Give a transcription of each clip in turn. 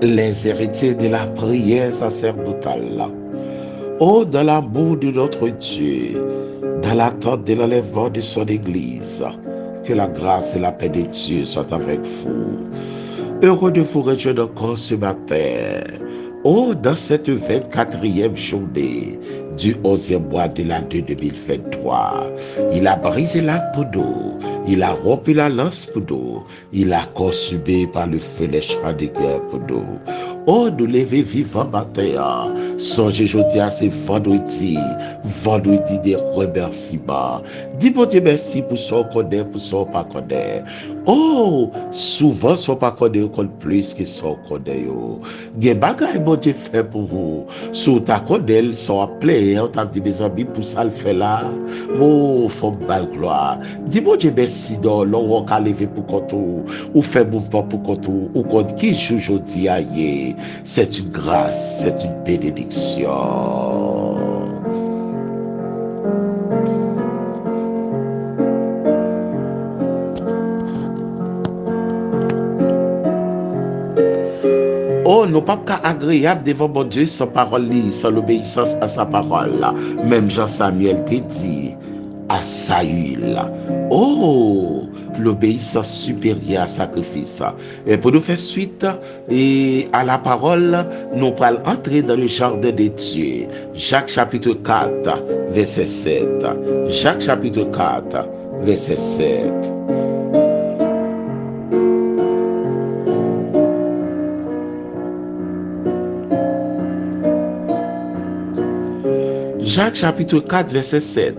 les héritiers de la prière sacerdotale. Oh, dans l'amour de notre Dieu, dans l'attente de l'enlèvement de son Église, que la grâce et la paix de Dieu soient avec vous. Heureux de vous rejoindre encore ce matin. Oh, dans cette 24e journée du 11e mois de l'année 2023, il a brisé l'arc pour nous, il a rompu la lance pour nous, il a consumé par le feu les champs de guerre pour nous. Oh, nous lever vivant matin, songez aujourd'hui à ce vendredi des remerciements. Dis bon Dieu merci pour son connaît, pour son pas connaît. Oh, souvent son pas connaît plus que son connaît. Gen bagay bon Dieu fait pour vous. Sous ta connaît, son appelé, on t'a dit mes amis pour ça le fait là. Oh, faut bal gloire. Dis bon Dieu merci dans l'on va lever pour contou, ou fait mouvement pour contou, ou compte qui joue aujourd'hui aïe. C'est une grâce, c'est une bénédiction. Oh, non pas agréable devant mon Dieu sans parole, sans l'obéissance à sa parole. Même Jean-Samuel te dit à Saül. Oh, l'obéissance supérieure à sacrifice. Et pour nous faire suite et à la parole, nous allons entrer dans le jardin de Dieu. Jacques chapitre 4, verset 7. Jacques chapitre 4, verset 7. Jacques chapitre 4, verset 7.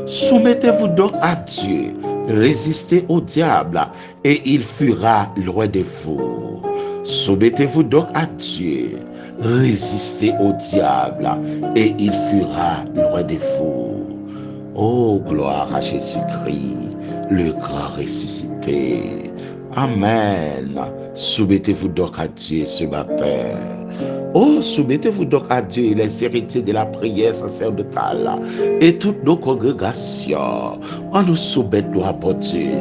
Soumettez-vous donc à Dieu, résistez au diable et il fuira loin de vous. Soumettez-vous donc à Dieu, résistez au diable et il fuira loin de vous. Oh, gloire à Jésus-Christ, le grand ressuscité. Amen. Soumettez-vous donc à Dieu ce matin. Oh, soumettez-vous donc à Dieu, les héritiers de la prière sacerdotale et toutes nos congrégations. On nous soumet à bon Dieu.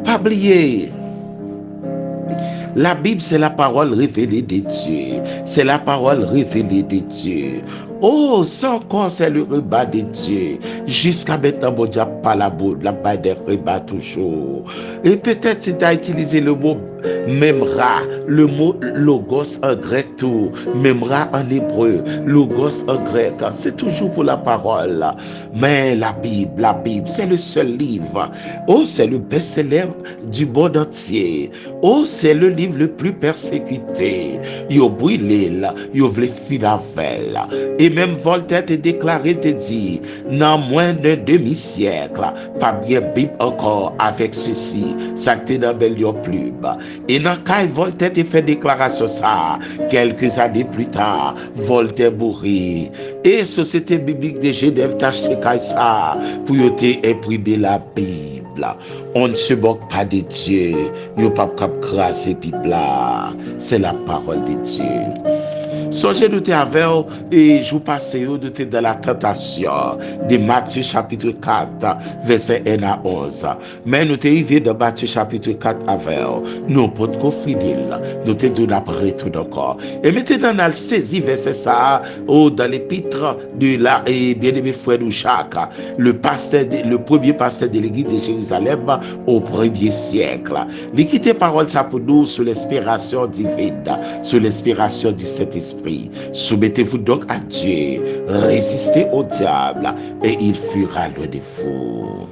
Pas oublier. La Bible, c'est la parole révélée de Dieu. C'est la parole révélée de Dieu. Oh, ça encore, c'est le rebat de Dieu. Jusqu'à maintenant, mon Dieu, pas la boue, la balle des rebats toujours. Et peut-être si tu as utilisé le mot memra, le mot logos en grec tout, memra en hébreu, logos en grec, c'est toujours pour la parole. Mais la Bible, c'est le seul livre. Oh, c'est le best-seller du monde entier. Oh, c'est le livre le plus persécuté. Yo brûlé là, yo vle finavel. Et même Voltaire te déclaré, te dit, dans moins d'un demi-siècle, pas bien Bible encore avec ceci, ça te dans belle plume. Et dans quand Voltaire te fait déclaration ça, quelques années plus tard, Voltaire mourit. Et Société biblique de Genève t'a acheté ça pour y te imprimer la Bible. On ne se moque pas de Dieu. Yo pas cap crasser Bible là. C'est la parole de Dieu. Songez nous avec et je vous passe de dans la tentation de Matthieu chapitre 4 verset 1 à 11. Mais nous t'es arrivé dans Matthieu chapitre 4 avec nous pour te fidèle, nous t'es donné après tout encore. Et maintenant dans le saisi verset ça dans l'épître de la bien-aimé frère de Jacques, le premier pasteur de l'église de Jérusalem au 1er siècle. L'équité parole ça pour nous sur l'inspiration divine, sur l'inspiration du Saint-Esprit. Soumettez-vous donc à Dieu, résistez au diable et il fuira loin de vous.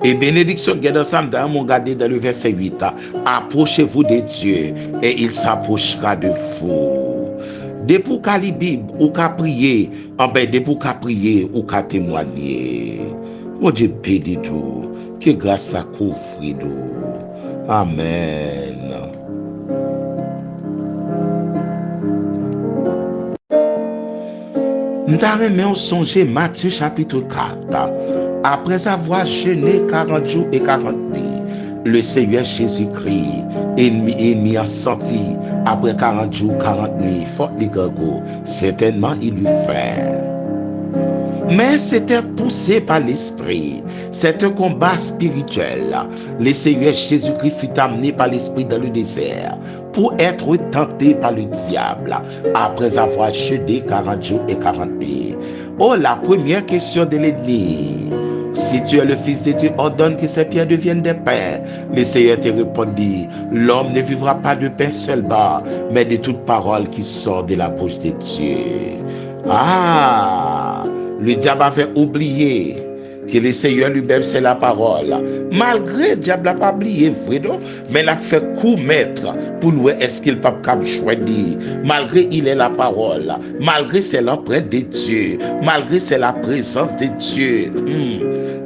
Et bénédiction qui est ensemble dans mon gardé dans le verset 8. Approchez-vous de Dieu et il s'approchera de vous. Depuis qu'à la Bible ou qu'à prier, depuis qu'à prier ou qu'à témoigner. Mon Dieu béni nous, que grâce à couvre nous. Amen. Nous avons songé Matthieu chapitre 4. Après avoir jeûné 40 jours et 40 nuits, le Seigneur Jésus-Christ est mis en sortie après 40 jours, 40 nuits, fort les gargots. Certainement, il lui fait. Mais c'était poussé par l'esprit. C'est un combat spirituel. Le Seigneur Jésus-Christ fut amené par l'esprit dans le désert pour être tenté par le diable après avoir jeûné 40 jours et 40 nuits. Oh, la première question de l'ennemi. Si tu es le Fils de Dieu, ordonne que ces pierres deviennent des pains. Le Seigneur te répondit, l'homme ne vivra pas de pain seulement, mais de toute parole qui sort de la bouche de Dieu. Ah, le diable avait oublié que le Seigneur lui-même c'est la parole. Malgré le diable n'a pas oublié, vrai non? Mais il a fait commettre pour lui est-ce qu'il peut pas choisir. Malgré il est la parole, malgré c'est l'empreinte de Dieu, malgré c'est la présence de Dieu.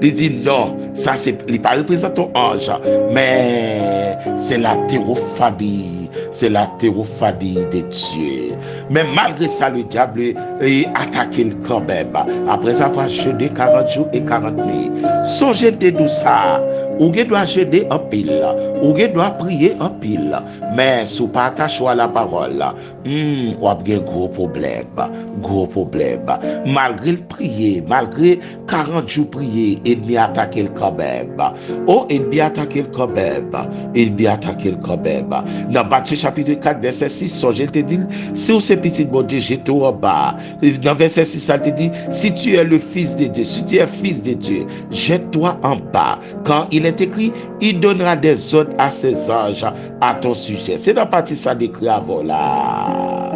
Il dit non, ça c'est, il pas représente un ange, mais c'est la théophanie, c'est la théophanie de Dieu. Mais malgré ça, le diable a attaqué quand même. Après avoir jeûné 40 jours et 40 nuits. Songez de tout ça. Ou doit jeûner en pile, ou doit prier en pile. Mais si vous pas attaché à la parole, vous avez un gros problème. Gros problème. Malgré le prier, malgré 40 jours prier, il vient attaquer le quand même. Oh, il vient attaquer le quand même. Il vient attaquer le quand même. Dans Matthieu chapitre 4, verset 6, songez te dit, si vous êtes petit bon Dieu, jette-toi en bas. Dans verset 6, ça te dit, si tu es le Fils de Dieu, si tu es Fils de Dieu, jette-toi en bas. Quand il est écrit, il donnera des ordres à ses anges à ton sujet. C'est dans la partie ça décrit avant là.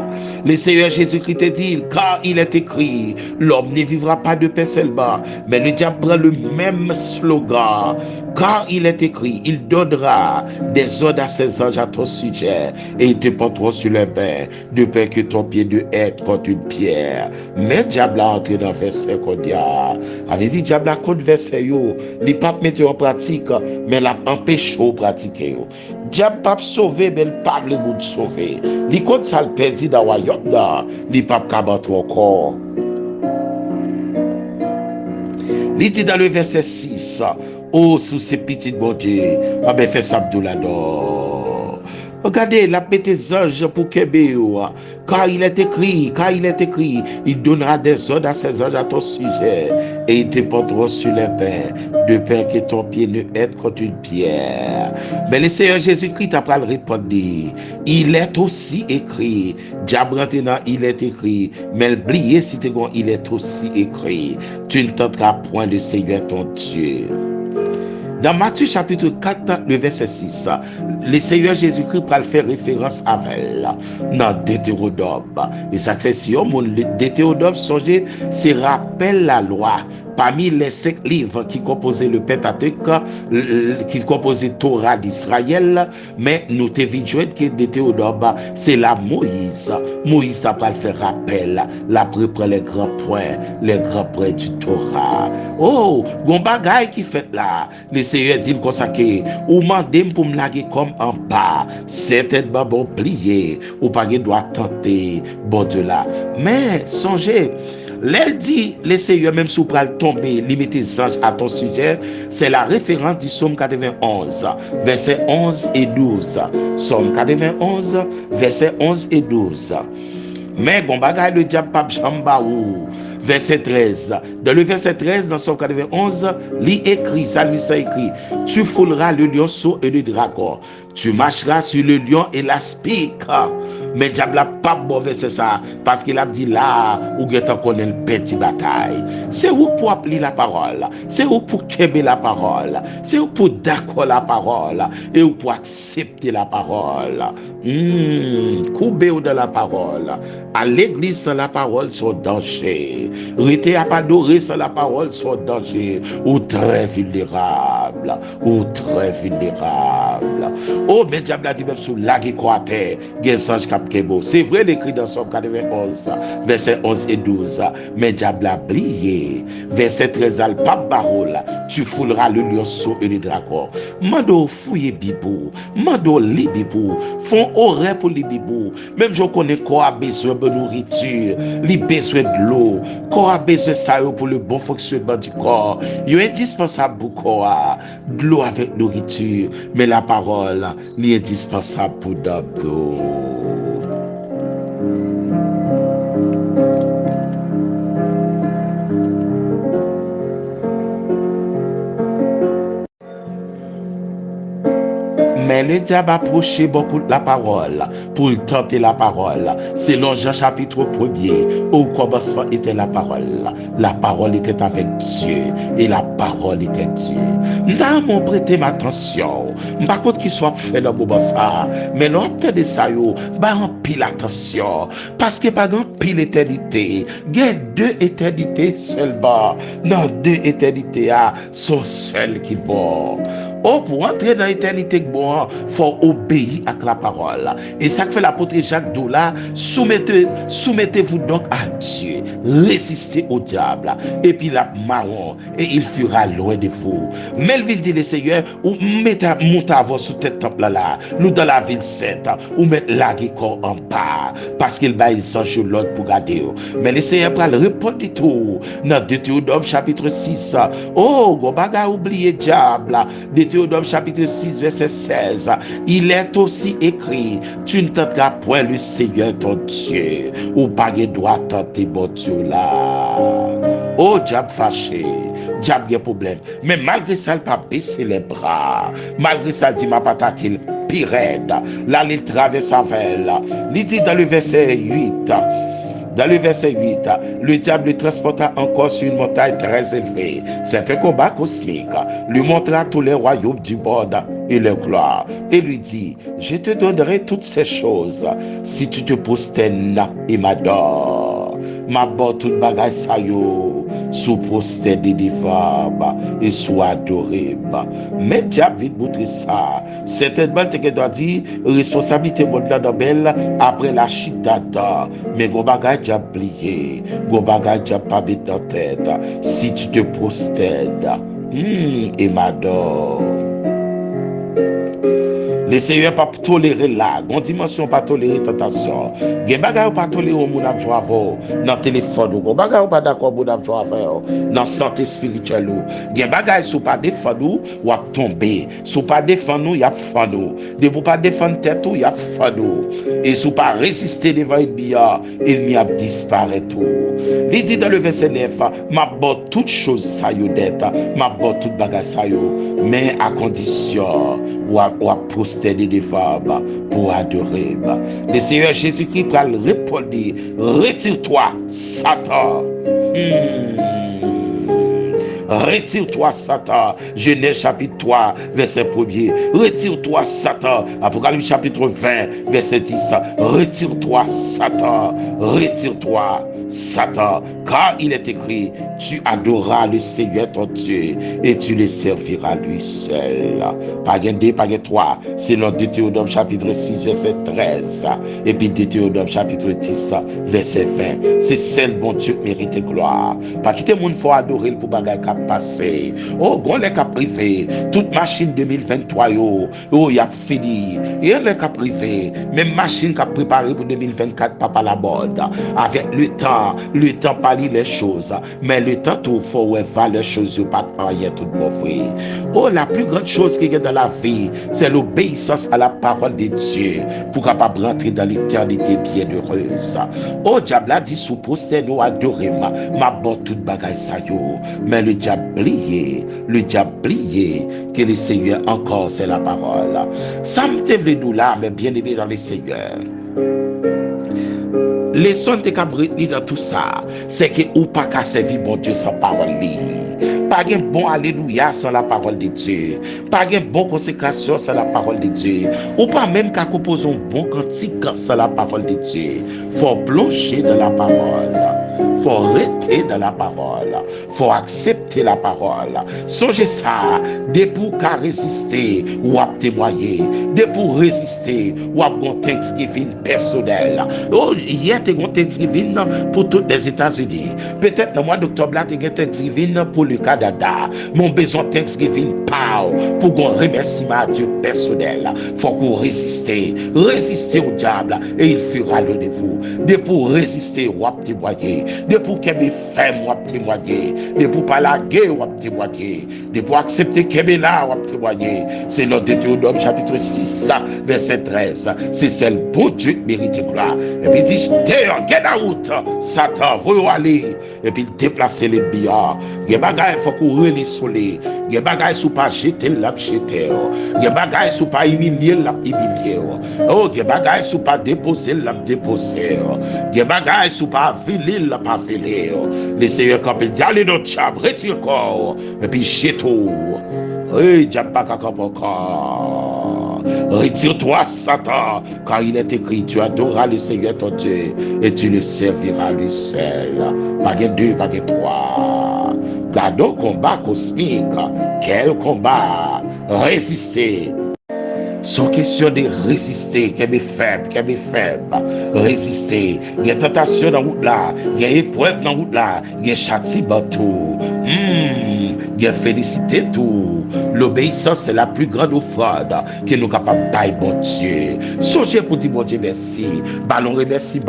Le Seigneur Jésus-Christ te dit, car il est écrit, l'homme ne vivra pas de pain seulement. Mais le diable prend le même slogan. Car il est écrit, il donnera des ordres à ses anges à ton sujet, et ils te porteront sur les mains, de peur que ton pied ne heurte contre une pierre. Mais le diable a entré dans le verset qu'on dit, avait dit, diable a contre verset, il pas mettre en pratique, mais l'a empêché de pratiquer. Diable pas sauver, mais il pas le goût de sauver. Il compte ça le perdu dans le royaume, il pas capable encore. Il dit dans le verset 6, oh, sous ces petites bon Dieu, ah ben fais ça Abdoulador. Regardez, la petite ange pour Kébéo, car il est écrit, il donnera des ordres à ses anges à ton sujet, et ils te porteront sur les mains, de peur que ton pied ne heurte contre une pierre. Mais le Seigneur Jésus-Christ a pas le répondre, il est aussi écrit, diable maintenant, il est écrit, mais oubliez si tu es bon, il est aussi écrit, tu ne tenteras point le Seigneur ton Dieu. Dans Matthieu chapitre 4, le verset 6, le Seigneur Jésus-Christ va faire référence à elle dans Deutéronome. Et ça fait si on Deutéronome, songez, c'est rappelle la loi. Parmi les 5 livres qui composaient le Pentateuque, qui composaient Torah d'Israël, mais nous te vidjouons que Deutéronome, c'est la Moïse. Moïse n'a pas fait rappel, la prend les grands points du Torah. Oh, gon bagay qui fait là, le Seigneur dit comme ça que, ou mandem pour me laguer comme en bas, certainement bon plier, ou pas doit tenter, bon Dieu là. Mais songez, l'elle dit, le Seigneur, même si vous pouvez tomber, limiter les anges à ton sujet, c'est la référence du psaume 91, versets 11 et 12. Psaume 91, versets 11 et 12. Mais bon bagay le diable pape jamba ou verset 13. Dans le verset 13 dans Psaume 91, il écrit, Salmiste écrit, tu fouleras le lionceau et le dragon, tu marcheras sur le lion et l'aspic. Mais le diable n'a pas mauvais c'est ça, parce qu'il a dit là où il connaît le petit bataille. C'est où pour appeler la parole, c'est où pour qu'aimer la parole, c'est où pour d'accord la parole, et où pour accepter la parole. Couper de la parole. À l'église sans la parole, c'est danger. Rester à pas adorer sans la parole, c'est danger. Ou très vulnérable. Ou très vulnérable. Oh, mais diable a dit même sous la guécoité, Gensange Kapkebo. C'est vrai l'écrit dans Psaume 91, verset 11 et 12. Mais diable a brillé. Verset 13, al pape barol. Tu fouleras le lionceau et le dragon. Mando fouille bibou. Mando li bibou. Font horaire pour les bibou. Même je connais quoi a besoin de nourriture, les besoin de l'eau, quoi a besoin de ça pour le bon fonctionnement du corps. Il est indispensable pour quoi de l'eau avec nourriture, mais la parole est indispensable pour d'abdo. Mais le diable a approché beaucoup de la parole pour tenter la parole. Selon Jean chapitre 1er, au commencement était la parole. La parole était avec Dieu et la parole était Dieu. Nous avons prêté ma attention. Par contre, qu'il soit fait dans le moment ça, mais l'autre de ça, en pile attention. Parce que pas grand pile éternité. Il y a deux éternités seulement. Dans deux éternités, sont seuls qui vont. Oh, pour entrer dans l'éternité, bon, faut obéir à la parole. Et ça que fait l'apôtre Jacques Doula, soumettez-vous donc à Dieu, résistez au diable, et puis la marron, et il fera loin de vous. Melvin dit le Seigneur, ou mettez monter avant sous tête temple là, nous dans la ville sainte, ou mettre la corps en bas, parce qu'il va il s'en joue l'autre pour garder. Mais le Seigneur va le répondre du tout, dans Deutéronome chapitre 6, oh, go baga oublié diable, Deutéronome chapitre 6 verset 16, il est aussi écrit, tu ne tenteras point le Seigneur ton Dieu, ou pas de droit tenter mon Dieu là. Oh, diable fâché, diable a problème, mais malgré ça, il pas baisser les bras, malgré ça, il dit m'a pas attaqué le pire raide, là, il traverse avec elle, il dit dans le verset 8, dans le verset 8, le diable le transporta encore sur une montagne très élevée. C'est un combat cosmique. Lui montra tous les royaumes du monde et leur gloire. Et lui dit, je te donnerai toutes ces choses si tu te prosternes et m'adores. M'aborde toute bagaille ça yo, sous prosterné devant et soit adoré. Mais diable vite montrer ça. Certainement, tu dois dire, responsabilité monde là belle après la chute d'Adam. Mais go bagay diable plié, go bagay diable pas mettre dans tête. Si tu te prosternes et m'adore. Le Seigneur pas tolérer là, une dimension pas tolérer tentation. Gen bagay pas tolérer moun ap joie dans téléphone ou bagay pas d'accord moun ap joie dans santé spirituelle ou. Gen bagay sou pas défendre ou ap tomber. Sou pas défendre y a fano. De pour pas défendre tête ou y a fano. Et sou pas résister devant ennemi a disparaître tout. Il dit dans le verset 9, m'a bot toute chose ça yo dette, m'a bot toute bagay ça yo, mais à condition ou à prosterner devant pour adorer. Le Seigneur Jésus-Christ va le répondre, retire-toi, Satan. Retire-toi, Satan. Genèse chapitre 3, verset 1er. Retire-toi, Satan. Apocalypse chapitre 20, verset 10. Retire-toi, Satan. Retire-toi, Satan. Car il est écrit, tu adoreras le Seigneur ton Dieu et tu le serviras lui seul. Pas gain 2, pas gain 3. C'est dans Deutéronome chapitre 6, verset 13. Et puis Deutéronome chapitre 10, verset 20. C'est celle bon Dieu mérite gloire. Pas quitter mon faut adorer pour bagaille passé. Oh, gon les cap privé. Toute machine 2023 yo y a fini. Et les cap privé. Même machine qui a préparé pour 2024 pas par la mode. Avec le temps palie les choses. Mais le temps tout faut ouais va les choses pas rien tout mauvais. Oh, la plus grande chose qui est dans la vie, c'est l'obéissance à la parole de Dieu pour capable rentrer dans l'éternité bienheureuse. Oh, diable a dit sous poster nous adorer ma bonne toute bagaille ça yo. Mais le diable oublié que le Seigneur encore c'est la parole. Ça me t'évle nous là, mais bien aimé dans le Seigneur. Les sons de cabrit dans tout ça, c'est que ou pas qu'à servir mon Dieu sans parole. Pas de bon alléluia sans la parole de Dieu. Pas de bon consécration sans la parole de Dieu. Ou pas même qu'à composer un bon cantique sans la parole de Dieu. Faut plonger dans la parole. Faut rester dans la parole. Faut accepter la parole. Songez ça. De pour qu'à résister ou à témoigner. De pour résister ou à bon Thanksgiving personnel. Oh, hier, tu as un Thanksgiving pour tous les États-Unis. Peut-être dans le mois d'octobre, tu as un Thanksgiving pour le Canada. Mon besoin Thanksgiving pour qu'on remerciement à Dieu personnel. Faut qu'on résiste. Résister au diable et il fera le de vous. De pour résister ou à témoigner. De pour qu'elle me ferme ou à témoigner. De pour pas la guerre ou à témoigner. De pour accepter Kébéla, on va témoigner. C'est notre Deutéronome chapitre 6, verset 13. C'est celle pour Dieu qui mérite gloire. Et puis il dit, get out, Satan, vous aller. Et puis déplacer les billards. Il y a des bagages, il faut qu'on relie soleil. Il y a des bagages, il ne faut pas jeter la jeter. Il y a des bagages, il ne faut pas humilier la humilier. Oh, il y a des bagages, il ne faut pas déposer la déposer. Il y a des bagages, il ne faut pas filer la pas filer. Le Seigneur, quand il dit, allez dans le chambre, retire corps. Et puis jette tout. Oui, diable pas encore. Retire-toi, Satan, car il est écrit, tu adoreras le Seigneur ton Dieu et tu le serviras lui seul. Pas de deux, pas de trois. Gardons combat cosmique. Quel combat? Résister. Sans question de résister, qu'elle est faible, résister. Il y a tentation dans la route là, il y a épreuve dans la route là, il y a châtiment tout, il y a félicité tout. L'obéissance c'est la plus grande offrande que nous sommes capables de bailler, bon Dieu. Songez pour dire, bon Dieu, merci. Ballon remercie,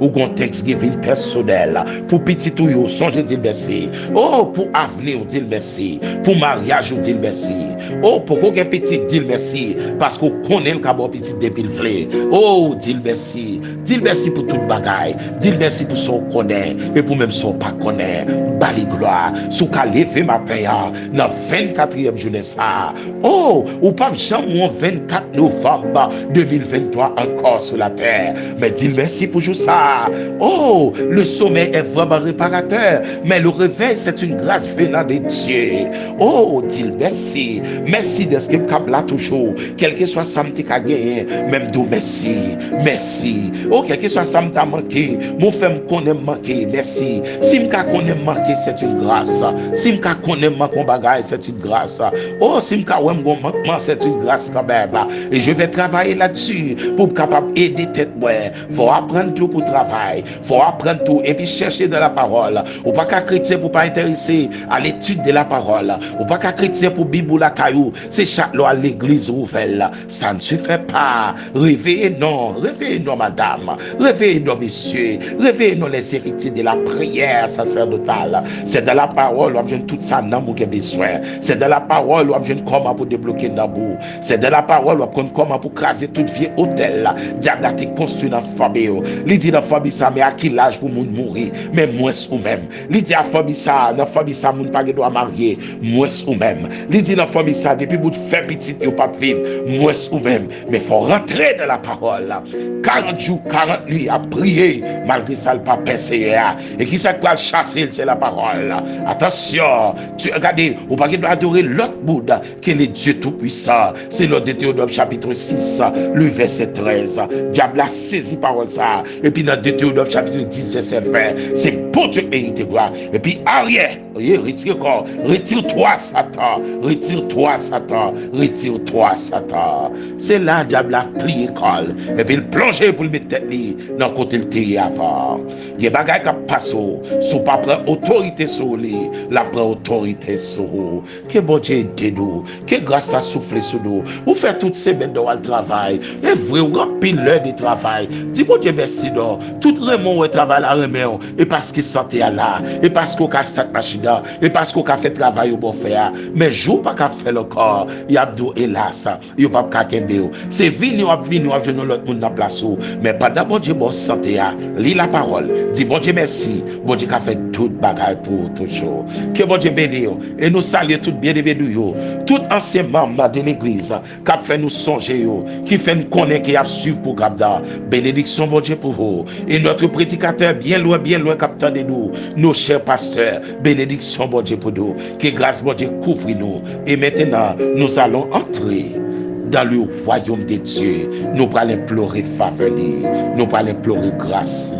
ou qu'on Thanksgiving personnel. Pour petit tout, songez dire merci. Oh, pour avenir, on dit merci. Pour mariage, on dit merci. Oh, pour qu'on ait petit, dit merci. Parce qu'on connaît le cabot petit depuis le vlé. Oh, dis merci. Dis merci pour toute bagaille. Dis merci pour son connaît. Et pour même son pas connaît. Bali gloire. Sous qu'à lever matin, dans 24e journée ça. Oh, ou pas jamais 24 novembre 2023 encore sur la terre. Mais dis merci pour juste ça. Oh, le sommeil est vraiment réparateur. Mais le réveil, c'est une grâce venant de Dieu. Oh, dis merci. Merci de ce que cap là toujours. Quel que soit ça m'te ka gagné, même do merci. Merci. Oh, quel que soit ça m'ta manqué, mon frère me connaît manqué. Merci. Si m'ka connaît manqué, c'est une grâce. Si m'ka connaît manqué bagage, c'est une grâce. Oh, si m'ka ouais mon manquement, c'est une grâce quand même. Et je vais travailler là-dessus pour capable aider tête moi. Faut apprendre tout pour travail. Faut apprendre tout et puis chercher de la parole. Ou pas qu'à chrétien pour pas intéresser à l'étude de la parole. Ou pas qu'à chrétien pour Bible la caillou. C'est chaque loi à l'église ouverte. Ça ne se fait pas. Réveillez non, madame. Réveillez non, messieurs. Réveillez non les héritiers de la prière sacerdotale. C'est de la parole où on tout ça dans mon besoin. C'est de la parole où on comment pour débloquer Nabou. C'est de la parole où on comment pour craser toute vie hôtel. Diable a été construit dans la famille. Il dit dans la famille ça, mais à qui l'âge pour moun mourir? Mais moins ou même. Il dit à la famille ça, dans la famille ça, moun pas doit marier. Moins ou même. Il dit dans la famille ça, depuis vous faire petit, vous pas vivre. Moins ou même. Mais il faut rentrer dans la parole. 40 jours, 40 nuits à prier, malgré ça, le pas persévérer. Et qui ça va chasser, c'est la parole. Attention, tu regardez, ou pas qu'il doit adorer l'autre Bouddha, qui est le Dieu Tout-Puissant. C'est le Deutéronome chapitre 6, le verset 13. Diable a saisi parole ça. Et puis dans Deutéronome chapitre 10, verset 20, c'est pour Dieu mériter gloire. Et puis arrière, retire-toi, retire-toi, Satan, retire-toi, Satan, retire-toi, Satan. C'est là, diable a plié col. Et puis il plongeait pour le mettre tête dans le côté de terre avant. Il y a des bagages qui passent, si pas prendre autorité sur lui, la prendre autorité sur vous. Que bon Dieu aide nous, que grâce à souffler sur nous. Vous faites toutes ces semaines dans le travail. Et vous remplir l'heure de travail. Dis bon Dieu merci donc. Tout le monde travail à remettre. Et parce qu'il sentait là. Et parce qu'on a cette machine. Et parce qu'on a fait travail au bon faire. Mais jour pas qu'à faire le corps. Il y a deux hélas. Il n'y a pas qu'à kembe. C'est venu, je ne l'autre monde dans la place. Mais pendant bon Dieu bon santé. Lis la parole. Dis bon Dieu merci. Bon Dieu qui a fait tout bagaille pour toujours. Que bon Dieu bénisse. Et nous saluons tout bien aimé nous. Tout ancien membre de l'église qui a fait nous songer. Qui fait nous connaître qui a suivi pour Gabda. Bénédiction bon Dieu pour vous. Et notre prédicateur bien loin, capitaine de nous. Nos chers pasteurs. Bénédiction bon Dieu pour nous. Que grâce bon Dieu couvre nous. Et maintenant nous allons entrer dans le royaume de Dieu. Nous allons implorer faveur. Nous allons implorer grâce.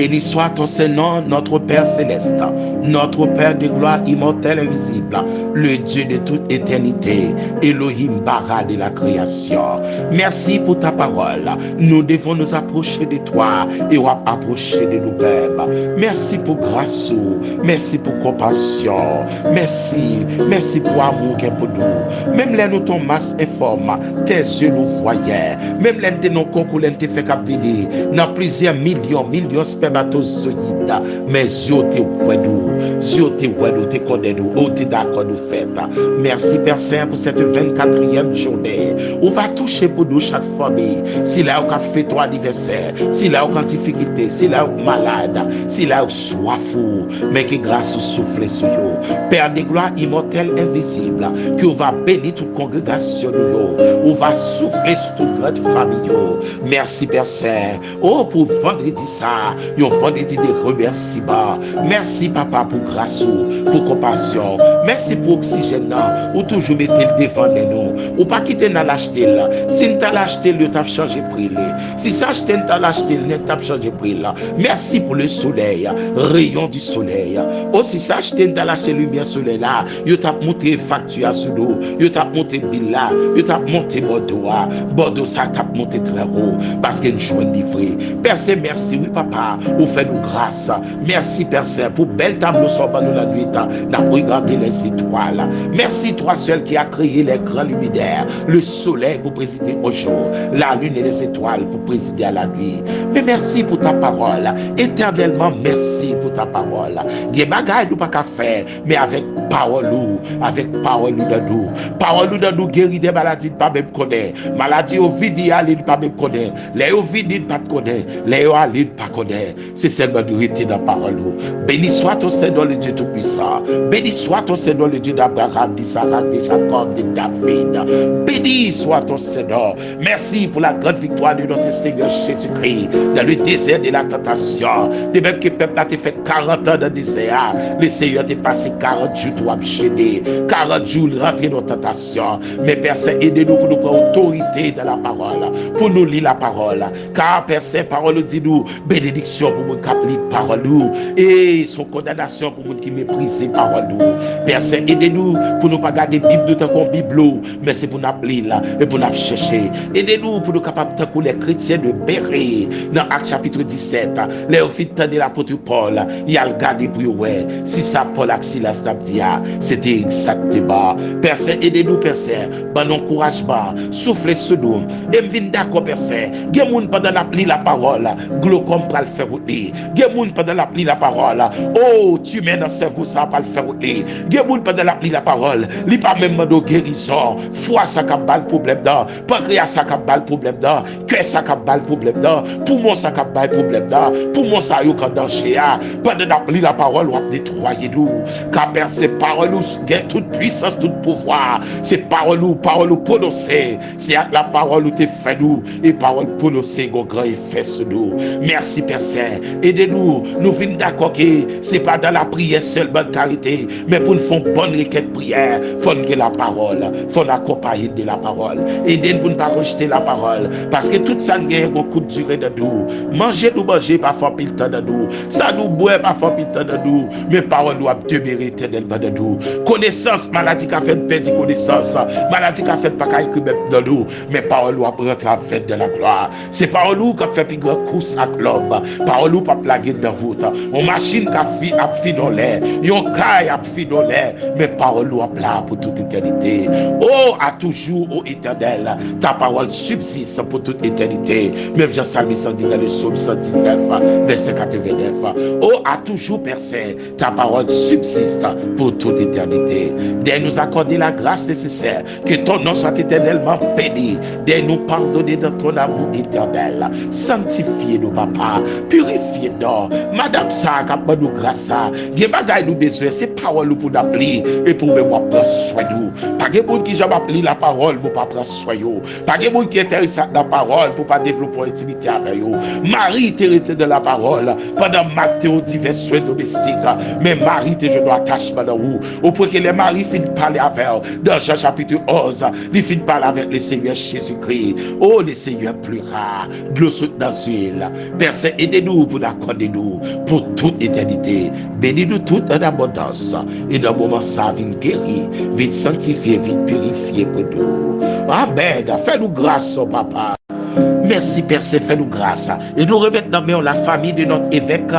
Béni soit ton Saint-Nom, notre Père céleste, notre Père de gloire immortel invisible, le Dieu de toute éternité, Elohim Bara de la création. Merci pour ta parole. Nous devons nous approcher de toi et approcher de nous-mêmes. Merci pour grâce, merci pour compassion, merci pour amour qu'il y a pour nous. Même les nous ton masse informe, tes yeux nous voyaient. Même les nos concours te fait capter dans plusieurs millions spermatozoïdes. Mais yeux te voient, te connaissent, te d'accord nous fait. Merci Père Saint pour cette 24e journée. On va toucher pour nous chaque famille. Si là on a fait ton anniversaire, si là on a difficulté, si là on malade, si là on soif, mais que grâce au souffle sur eux. Père de gloire immortel invisible, que on va bénir toute congrégation de eux. On va souffler sur toute grande famille. Merci Père Saint. Oh pour vendredi ça, un vendredi de remerciement. Merci Papa pour grâce, pour compassion. Merci pour oxygène, ou toujours mettre le devant de nous. Ou pas quitter dans l'acheter là. Si tu as l'acheté, tu as changé prix. Si ça acheté, tu as l'acheté, tu as changé prix là. Merci pour le soleil, rayon du soleil. Aussi ça acheté, tu as l'acheté lumière soleil là. Tu as monté facture sous l'eau. Tu as monté bill là. Tu as monté Bordeaux. Bordeaux ça t'a monté très haut. Parce que nous jouons livré. Père Saint, merci, oui papa. Vous faites nous grâce. Merci Père Saint pour belle table sur nous la nuit. N'a pas regardé les étoiles. Merci toi seul qui a créé les grands luminaires. Le soleil pour présider au jour. La lune et les étoiles pour présider à la nuit. Mais merci pour ta parole. Éternellement merci pour ta parole. Des bagailles nous pas qu'à faire. Mais avec parole de nous. Parole de nous guérir des maladies pas même connaître. Maladie au vide aller pas même connaître. Les au vide pas connaître. Les au aller pas connaître. C'est seulement de rester dans la parole. Béni soit ton Seigneur le Dieu tout-puissant. Béni soit ton Seigneur le Dieu d'Abraham, d'Isaac, de Jacob, de David. Béni soit ton Seigneur. Merci pour la grande victoire de notre Seigneur Jésus-Christ dans le désert de la tentation. De même que le peuple a fait 40 ans dans le désert, le Seigneur a passé 40 jours pour enchaîner, 40 jours rentrer dans la tentation. Mais Père Saint, aidez-nous pour nous prendre autorité dans la parole, pour nous lire la parole. Car Père Saint, parole dit nous, bénédiction pour nous qui lire parole nous, et son condamnation pour nous qui méprisent parole nous. Père Saint, aidez-nous pour nous pas garder Bible de tant qu'on Bible, mais c'est pour nous lire là et pour nous chercher. Aidez-nous pour nous capables de les chrétiens de Béret dans Actes chapitre 17. Les officiers de l'apôtre Paul, il a regardé pour ouais. Si ça Paul a Silas Tabdia, c'était exactement. Père Saint, aidez-nous Père Saint, bon encouragement, soufflez sur nous. Et me d'accord Père Saint. Gen moun pendant la parole, glaucome pour le faire rouler. Gen moun pendant la parole, oh tu mets dans cerveau ça pas le faire rouler. Gen moun pendant la parole, li pas même de guérison, foi ça cap bal problème dans, pancréas ça cap bal problème dans, cœur ça cap bal problème dans, poumon ça cap bal problème dans, poumon ça yo quand danger a. Pendant la parole ou nettoyer nous. Car Père c'est parole nous gagne toute puissance, tout pouvoir. C'est parole nous prononcer. C'est avec la parole nous te fait nous et parole prononcer go grand effet sur nous. Merci Père Saint. Aidez-nous. Nous venons d'accord que c'est pas dans la prière seulement de carité, mais pour nous faire une bonne requête prière, faut nous la parole, faut nous accompagner de la parole. Aidez-nous pour ne pas rejeter la parole, parce que tout ça gagne beaucoup de durée de nous. Manger pas faire pile temps de nous. Ça nous boit pas faire pile temps de nous. Mais parole nous a demeurer éternellement de nous. Connaissance, maladie qui a fait perdre connaissance, maladie qui a fait pas qu'à même dans nous, mais parole nous a rentrer à faire de la gloire. C'est parole nous qui a fait plus grand course à l'homme. Parole nous pas plaguer dans route. On machine qui a fait dans l'air, yon caille a fait dans l'air, mais parole nous a plat pour toute éternité. Oh, à toujours, ô éternel, ta parole subsiste pour toute éternité. Même Jean-Salmi dit dans le psaume 119, verset 89. Oh, à toujours, Père Saint, ta parole subsiste pour toute éternité. Dès nous accorder la grâce nécessaire, que ton nom soit éternellement béni. Dès nous pardonner dans ton amour éternel. Sanctifiez-nous, papa. Purifiez-nous. Madame ça, cap nous grâce ça. Ge bagay nous besoin, c'est parole pour nous appeler et pour mais on prend soin de nous. Pas de monde qui jamais appelé la parole pour pas prendre soin de nous. Pas de monde qui est intéressé à la parole pour pas développer une intimité avec vous. Marie t'hérité de la parole pendant Matthieu divers soins domestiques. Mais Marie te je dois attachement dans vous. Au point que les maris finissent parler avec dans Jean chapitre 11, ils finissent parler avec le Seigneur Jésus-Christ. Oh, le Seigneur pleura, de l'eau dans l'huile. Père, aidez-nous pour accorder nous pour toute éternité. Bénis-nous tout en abondance. Et dans le moment ça, vient guérir, vient sanctifier, vient purifier pour nous. Amen. Fais-nous grâce, oh papa. Merci Père, fais-nous grâce. Et nous remettons dans main la famille de notre évêque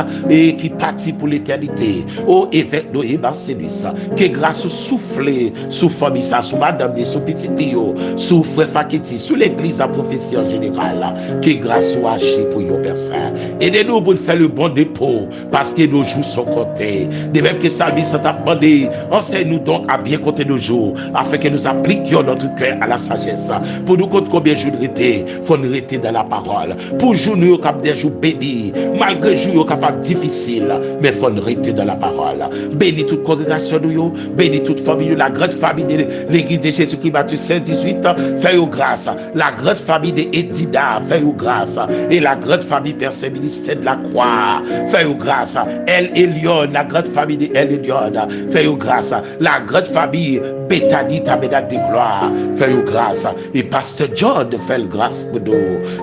qui partit pour l'éternité. Ô évêque de Marcellus, que grâce souffle sous famille, sous madame, sous petit Rio, sous frère Faketi, sous l'église en profession générale, que grâce soit agit pour nous, Père Saint. Aidez-nous pour faire le bon dépôt, parce que nos jours sont comptés. De même que Salmi s'est demandé, enseigne-nous donc à bien compter nos jours, afin que nous appliquions notre cœur à la sagesse. Pour nous compter combien de jours de rété, faut nous rester dans la parole. Pour journée cap des jours bénis, malgré jours capable difficile, mais faut nous rester dans la parole. Bénis toute congrégation nous, bénis toute famille, la grande famille de l'église de Jésus-Christ Matthieu 5-18, fais-nous grâce. La grande famille de Edida, fais-nous grâce. Et la grande famille Père Saint ministère de la croix, fais-nous grâce. El Elion, la grande famille de El Elion, fais-nous grâce. La grande famille Bethany, ta médaille de gloire, fais-nous grâce. Et Pasteur John, fais grâce pour nous.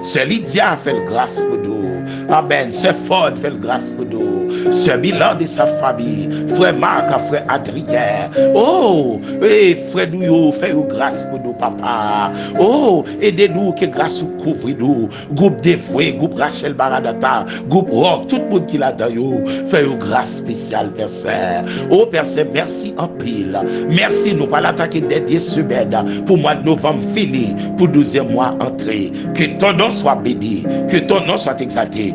Sœur Lydia, fais grâce pour nous. Amen. Sœur Ford, fais grâce pour nous. Sœur Milan et sa famille. Frère Marc, frère Adrien. Oh, et frère nous, fais grâce pour nous, papa. Oh, aidez-nous que grâce vous couvre nous. Groupe dévoué, groupe Rachel Baradata, groupe Rock, tout le monde qui l'a dans vous. Fais grâce spéciale, Père Saint. Oh, Père Saint, merci en pile. Merci, nous pas l'attaquer des semaines pour mois de novembre fini, pour 12e mois entré. Que ton nom soit béni, que ton nom soit exalté.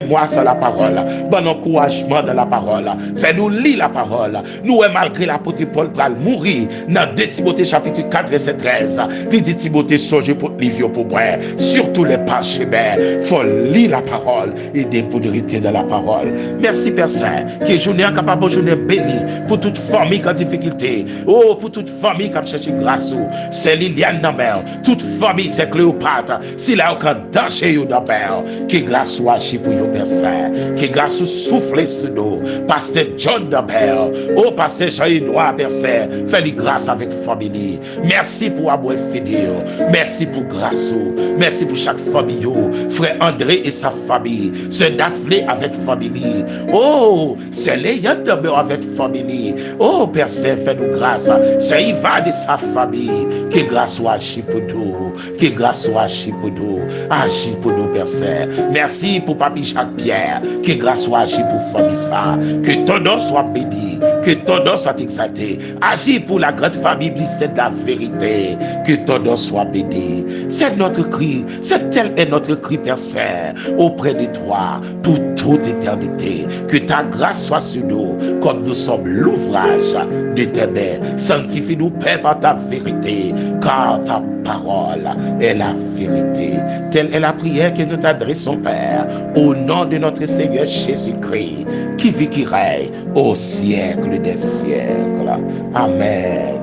Moi, c'est la parole. Bon encouragement dans la parole. Fais-nous lire la parole. Nous, malgré l'apôtre Paul pral mourir, dans 2 Timothée chapitre 4, verset 13, il dit Timothée, songez pour livre pour boire. Surtout les parchemins. Il faut lire la parole et des poudrités dans la parole. Merci, Père Saint, que journée capable de journée bénie pour toute famille qui a difficulté. Oh, pour toute famille qui a cherché grâce. C'est Liliane dans mer. Toute famille, c'est Cléopâtre. S'il a aucun danger dans mer, que grâce soit agit pour vous. Père Saint, que grâce souffle sur nous, Pasteur John Dabert, oh Pasteur Jean-Edouard, Père Saint, fais-lui grâce avec famille. Merci pour amour fidèle, merci pour grâce, merci pour chaque famille, frère André et sa famille, sœur Daphné avec famille, oh, sœur Léa Dabert avec famille, oh Père Saint, fais-nous grâce, sœur Ivan et sa famille, que grâce soit agit pour nous, que grâce soit agit pour nous, agis pour nous, Père Saint. Merci pour Papi Jacques-Pierre, que grâce soit agis pour famille ça, que ton nom soit béni, que ton nom soit exalté. Agis pour la grande famille ministère de la vérité, que ton nom soit béni. C'est notre cri, c'est tel est notre cri, Père Saint, auprès de toi, pour toute éternité. Que ta grâce soit sur nous, comme nous sommes l'ouvrage de tes mains. Sanctifie-nous, Père, par ta vérité, car ta parole est la vérité. Telle est la prière que nous t'adressons, Père, au nom de notre Seigneur Jésus-Christ, qui vit, qui règne au siècle des siècles. Amen.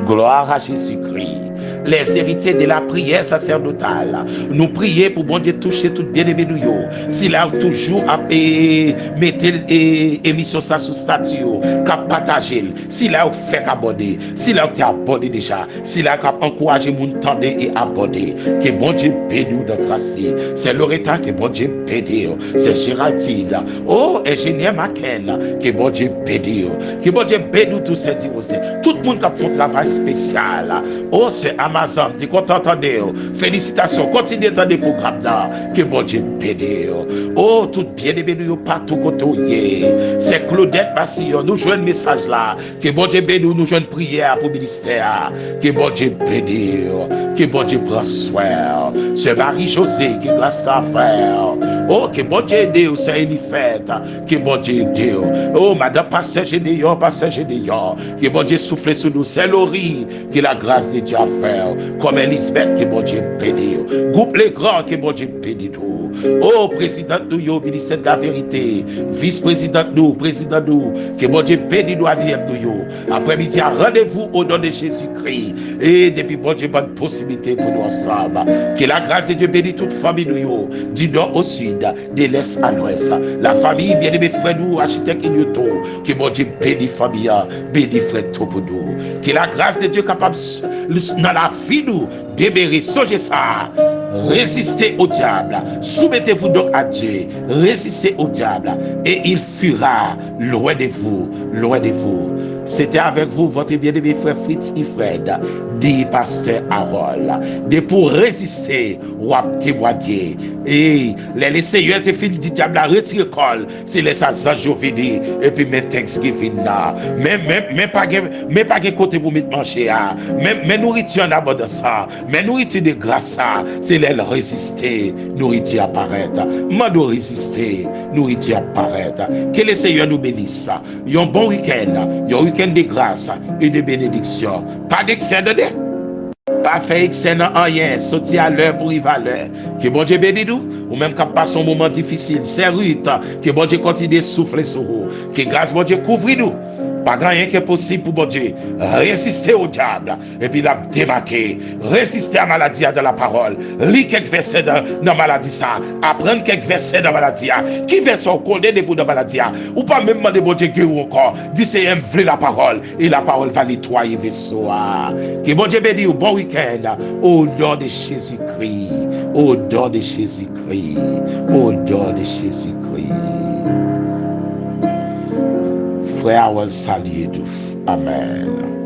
Gloire à Jésus-Christ. Les héritiers de la prière sacerdotale, nous prions pour bon Dieu toucher tout bien-aimé nous. S'il a toujours à mettre émission ça sous statut, qu'à partager, s'il a fait abonner, s'il a abonné déjà, s'il a encouragé mon tendre et abonner, que bon Dieu bénisse de grâce. C'est Loretta que bon Dieu bénisse, c'est Géraldine, oh ingénieur Maken, que bon Dieu bénisse, que bon Dieu bénisse tous ces dimanches, tout le monde qui a fait un travail spécial, oh c'est Amazon, tu content d'entendre. Félicitations, continuez d'entendre le programme là. Que bon Dieu bénisse. Oh, tout bien aimé nous partout côté. C'est Claudette Bastillon, nous jouons un message là. Que bon Dieu bénisse, nous jouons une prière pour le ministère. Que bon Dieu bénisse. Que bon Dieu prend soin. C'est Marie-Josée qui grâce à faire. Oh, que bon Dieu aide, c'est Elifet. Que bon Dieu aide. Oh, Madame Pasteur Gédéon, que bon Dieu souffle sur nous. C'est Laurie, que la grâce de Dieu a fait. Comme Elisabeth, que bon Dieu bénit. Groupe les grands, que bon Dieu bénit tout. Oh, président nous, ministère de la vérité. Vice-président nous, président nous, que bon Dieu bénit nous à nous. Après-midi, rendez-vous au nom de Jésus-Christ. Et depuis bon Dieu, bonne possibilité pour nous ensemble. Que la grâce de Dieu bénisse toute famille nous, du nord au sud, de l'est à l'ouest. La famille, bien aimés frères nous, architectes et Newton, que bon Dieu bénisse famille, bénisse frère tout pour nous. Que la grâce de Dieu capable dans la vie nous, demeurer, songez ça. Résistez au diable, soumettez-vous donc à Dieu, résistez au diable et il fuira loin de vous, loin de vous. C'était avec vous votre bien-aimé frère Fritz Ifred, dit pasteur Harold, de pour résister ou à témoigner. Et les seigneurs te fin dit diable à retirer col, c'est les anges venir et puis mes Thanksgiving là, même pas que côté pour mettre manger, même nourriture en abondance, mais nourriture de grâce, c'est les résister, nourriture apparaître, mando résister, nourriture apparaître. Que les seigneurs nous bénissent. Un bon week-end, un week-end de grâce et de bénédiction. Pas d'excès de pas fait excès dans rien, sorti à l'heure pour y à l'heure. Que bon Dieu bénisse nous, ou même quand passe un moment difficile, c'est rude, que bon Dieu continue de souffler sur vous, que grâce bon Dieu couvre nous. Pas rien qui est possible pour bon Dieu. Résister au diable. Et puis la démarquer. Résister à la maladie de la parole. Lire quelques versets dans la maladie ça. Apprendre quelques versets dans la maladie. Qui verset au côté de vous dans la maladie. Ou pas même demander bon Dieu ou encore. Dis c'est la parole. Et la parole va nettoyer vaisseau. Que bon Dieu bénisse au bon week-end. Au nom de Jésus-Christ. Au nom de Jésus-Christ. Au nom de Jésus-Christ. Frère, on salue. Amen.